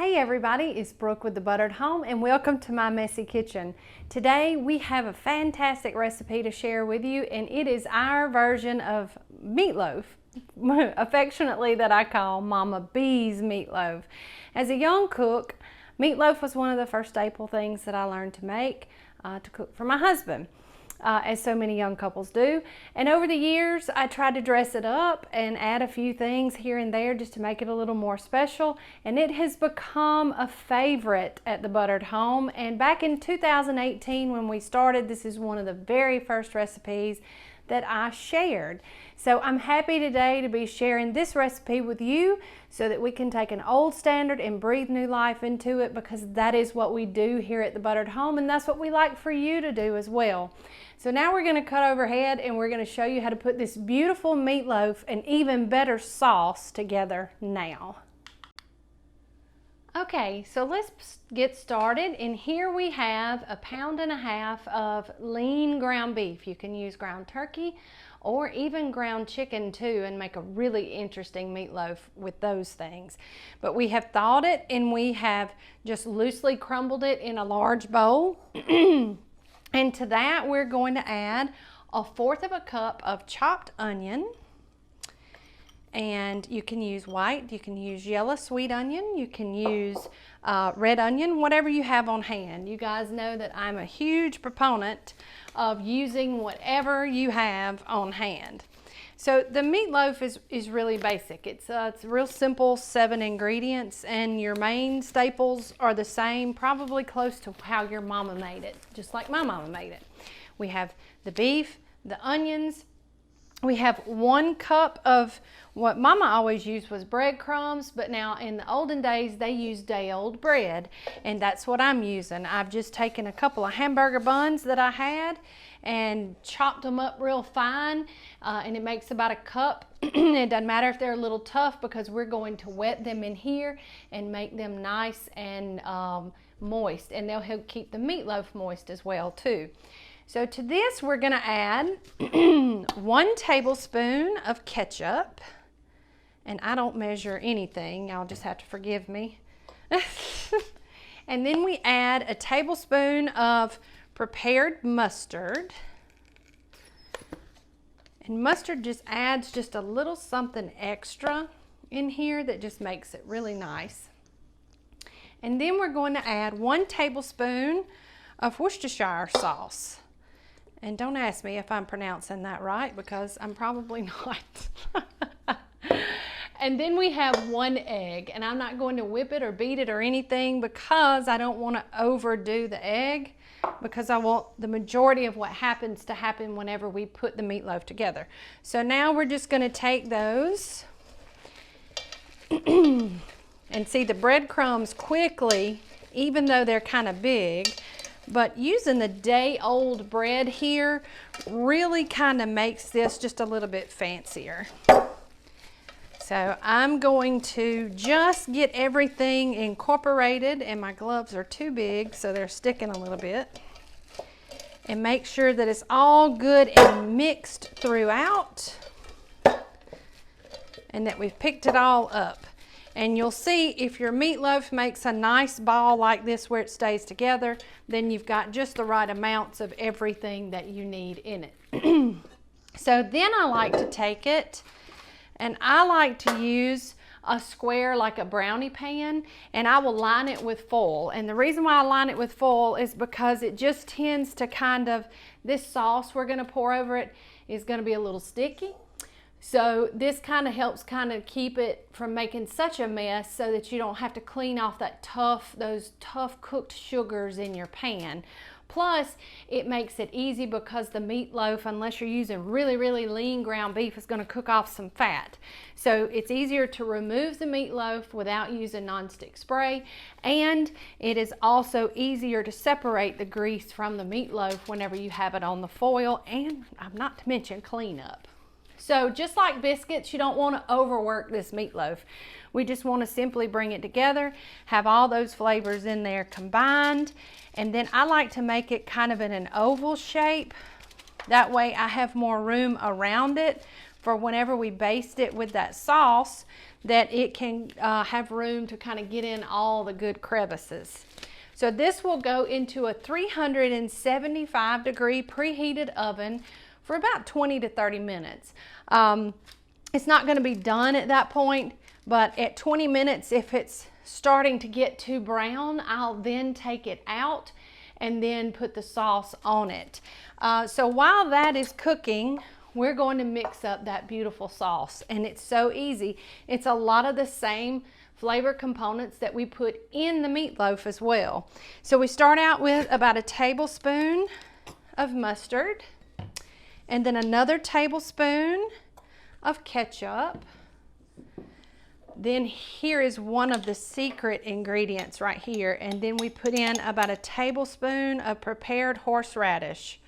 Hey everybody, it's Brooke with The Buttered Home and welcome to my messy kitchen. Today we have a fantastic recipe to share with you, and it is our version of meatloaf, affectionately that I call Mama B's meatloaf. As a young cook, meatloaf was one of the first staple things that I learned to make to cook for my husband. As so many young couples do. And over the years, I tried to dress it up and add a few things here and there just to make it a little more special. And it has become a favorite at the Buttered Home. And back in 2018, when we started, this is one of the very first recipes that I shared. So I'm happy today to be sharing this recipe with you so that we can take an old standard and breathe new life into it, because that is what we do here at the Buttered Home, and that's what we like for you to do as well. So now we're going to cut overhead and we're going to show you how to put this beautiful meatloaf and even better sauce together now. Okay, so let's get started, and here we have 1.5 pounds of lean ground beef. You can use ground turkey or even ground chicken too and make a really interesting meatloaf with those things. But we have thawed it and we have just loosely crumbled it in a large bowl. And to that we're going to add 1/4 cup of chopped onion. And you can use white, you can use yellow sweet onion, you can use red onion, whatever you have on hand. You guys know that I'm a huge proponent of using whatever you have on hand. So the meatloaf is really basic. It's real simple, 7 ingredients, and your main staples are the same, probably close to how your mama made it, just like my mama made it. We have the beef, the onions. We have 1 cup of what Mama always used was breadcrumbs, but now in the olden days they used day-old bread, and that's what I'm using. I've just taken a couple of hamburger buns that I had and chopped them up real fine, and it makes about 1 cup. It doesn't matter if they're a little tough because we're going to wet them in here and make them nice and moist, and they'll help keep the meatloaf moist as well too. So to this we're going to add 1 tablespoon of ketchup, and I don't measure anything, y'all just have to forgive me. And then we add 1 tablespoon of prepared mustard, and mustard just adds just a little something extra in here that just makes it really nice. And then we're going to add 1 tablespoon of Worcestershire sauce. And don't ask me if I'm pronouncing that right, because I'm probably not. And then we have 1 egg, and I'm not going to whip it or beat it or anything because I don't want to overdo the egg, because I want the majority of what happens to happen whenever we put the meatloaf together. So now we're just going to take those and see the breadcrumbs quickly, even though they're kind of big. But using the day-old bread here really kind of makes this just a little bit fancier. So I'm going to just get everything incorporated, and my gloves are too big so they're sticking a little bit. And make sure that it's all good and mixed throughout, and that we've picked it all up. And you'll see if your meatloaf makes a nice ball like this where it stays together, then you've got just the right amounts of everything that you need in it. So then I like to take it, and I like to use a square like a brownie pan, and I will line it with foil. And the reason why I line it with foil is because it just tends to kind of, this sauce we're going to pour over it is going to be a little sticky. So this kind of helps kind of keep it from making such a mess, so that you don't have to clean off those tough cooked sugars in your pan. Plus, it makes it easy because the meatloaf, unless you're using really, really lean ground beef, is going to cook off some fat. So it's easier to remove the meatloaf without using nonstick spray, and it is also easier to separate the grease from the meatloaf whenever you have it on the foil, and not to mention cleanup. So just like biscuits, you don't want to overwork this meatloaf. We just want to simply bring it together, have all those flavors in there combined, and then I like to make it kind of in an oval shape. That way I have more room around it for whenever we baste it with that sauce, that it can have room to kind of get in all the good crevices. So this will go into a 375 degree preheated oven for about 20 to 30 minutes. It's not going to be done at that point, but at 20 minutes, if it's starting to get too brown, I'll then take it out and then put the sauce on it. So while that is cooking, we're going to mix up that beautiful sauce, and it's so easy. It's a lot of the same flavor components that we put in the meatloaf as well. So we start out with about a tablespoon of mustard, and then another tablespoon of ketchup. Then here is one of the secret ingredients right here, and then we put in about a tablespoon of prepared horseradish.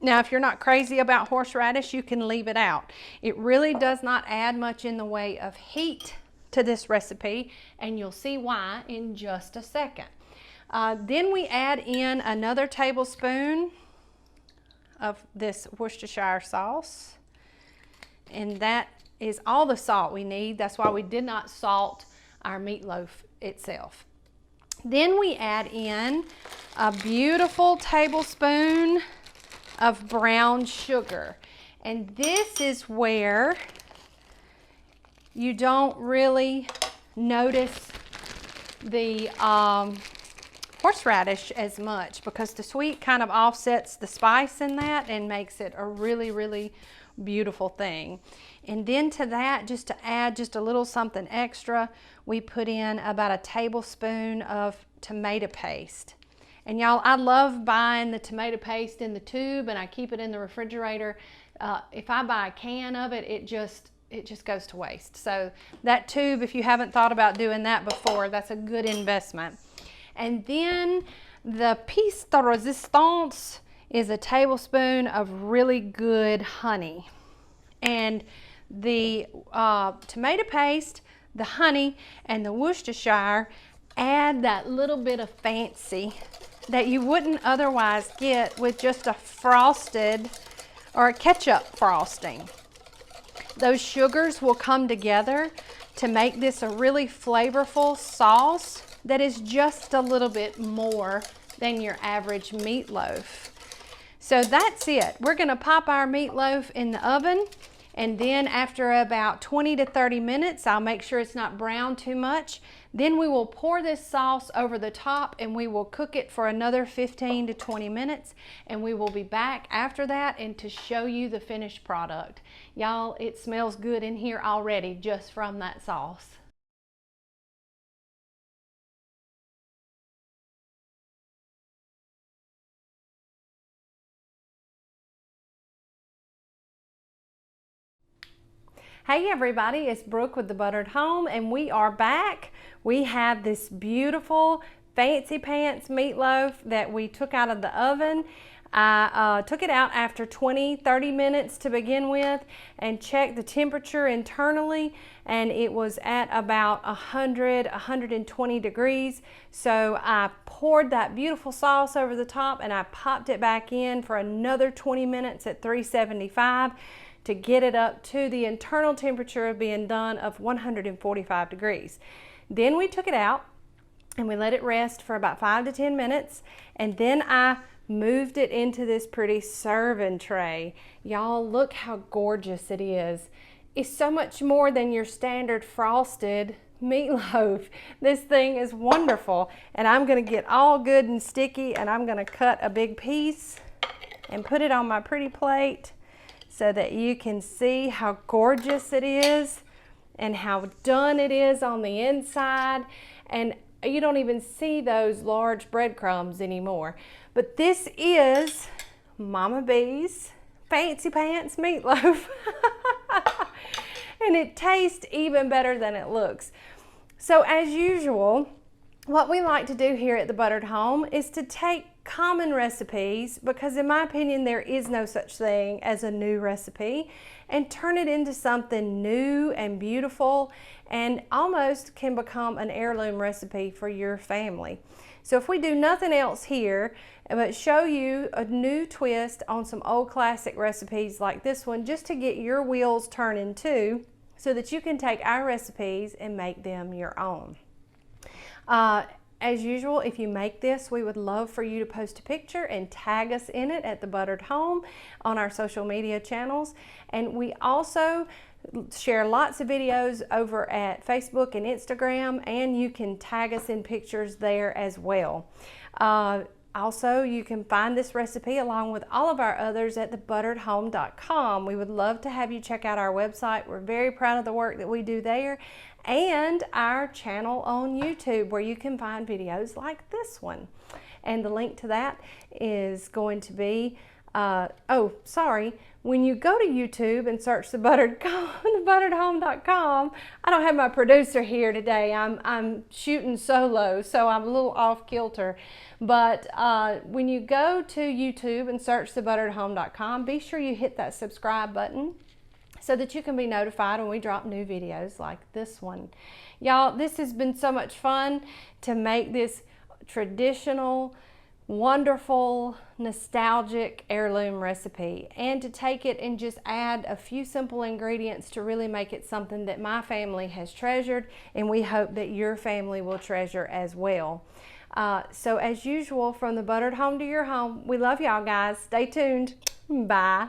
Now, if you're not crazy about horseradish, you can leave it out. It really does not add much in the way of heat to this recipe, and you'll see why in just a second. Then we add in another tablespoon of this Worcestershire sauce, and that is all the salt we need. That's why we did not salt our meatloaf itself. Then we add in a beautiful tablespoon of brown sugar, and this is where you don't really notice the horseradish as much, because the sweet kind of offsets the spice in that and makes it a really, really beautiful thing. And then to that, just to add just a little something extra, we put in about a tablespoon of tomato paste. And y'all, I love buying the tomato paste in the tube, and I keep it in the refrigerator. If I buy a can of it, it just goes to waste. So that tube, if you haven't thought about doing that before, that's a good investment. And then the piece de resistance is a tablespoon of really good honey. And the tomato paste, the honey, and the Worcestershire add that little bit of fancy that you wouldn't otherwise get with just a frosted or a ketchup frosting. Those sugars will come together to make this a really flavorful sauce that is just a little bit more than your average meatloaf. So that's it. We're going to pop our meatloaf in the oven, and then after about 20 to 30 minutes, I'll make sure it's not brown too much. Then we will pour this sauce over the top, and we will cook it for another 15 to 20 minutes, and we will be back after that and to show you the finished product. Y'all, it smells good in here already just from that sauce. Hey everybody, it's Brooke with The Buttered Home, and we are back. We have this beautiful fancy pants meatloaf that we took out of the oven. I took it out after 20-30 minutes to begin with and checked the temperature internally, and it was at about 100-120 degrees. So I poured that beautiful sauce over the top, and I popped it back in for another 20 minutes at 375 to get it up to the internal temperature of being done of 145 degrees. Then we took it out and we let it rest for about 5 to 10 minutes, and then I moved it into this pretty serving tray. Y'all, look how gorgeous it is. It's so much more than your standard frosted meatloaf. This thing is wonderful, and I'm gonna get all good and sticky, and I'm gonna cut a big piece and put it on my pretty plate so that you can see how gorgeous it is and how done it is on the inside. And you don't even see those large breadcrumbs anymore. But this is Mama B's Fancy Pants meatloaf. And it tastes even better than it looks. So as usual, what we like to do here at the Buttered Home is to take common recipes, because in my opinion there is no such thing as a new recipe, and turn it into something new and beautiful, and almost can become an heirloom recipe for your family. So if we do nothing else here but show you a new twist on some old classic recipes like this one, just to get your wheels turning too, so that you can take our recipes and make them your own. As usual, if you make this, we would love for you to post a picture and tag us in it at the Buttered Home on our social media channels. And we also share lots of videos over at Facebook and Instagram, and you can tag us in pictures there as well. Also, you can find this recipe along with all of our others at thebutteredhome.com. We would love to have you check out our website. We're very proud of the work that we do there, and our channel on YouTube, where you can find videos like this one. And the link to that is going to be, when you go to YouTube and search thebutteredhome.com, I don't have my producer here today. I'm shooting solo, so I'm a little off kilter. But when you go to YouTube and search thebutteredhome.com, be sure you hit that subscribe button so that you can be notified when we drop new videos like this one. Y'all, this has been so much fun to make this traditional, wonderful, nostalgic heirloom recipe, and to take it and just add a few simple ingredients to really make it something that my family has treasured, and we hope that your family will treasure as well. So as usual, from the Buttered Home to your home, we love y'all guys. Stay tuned. Bye.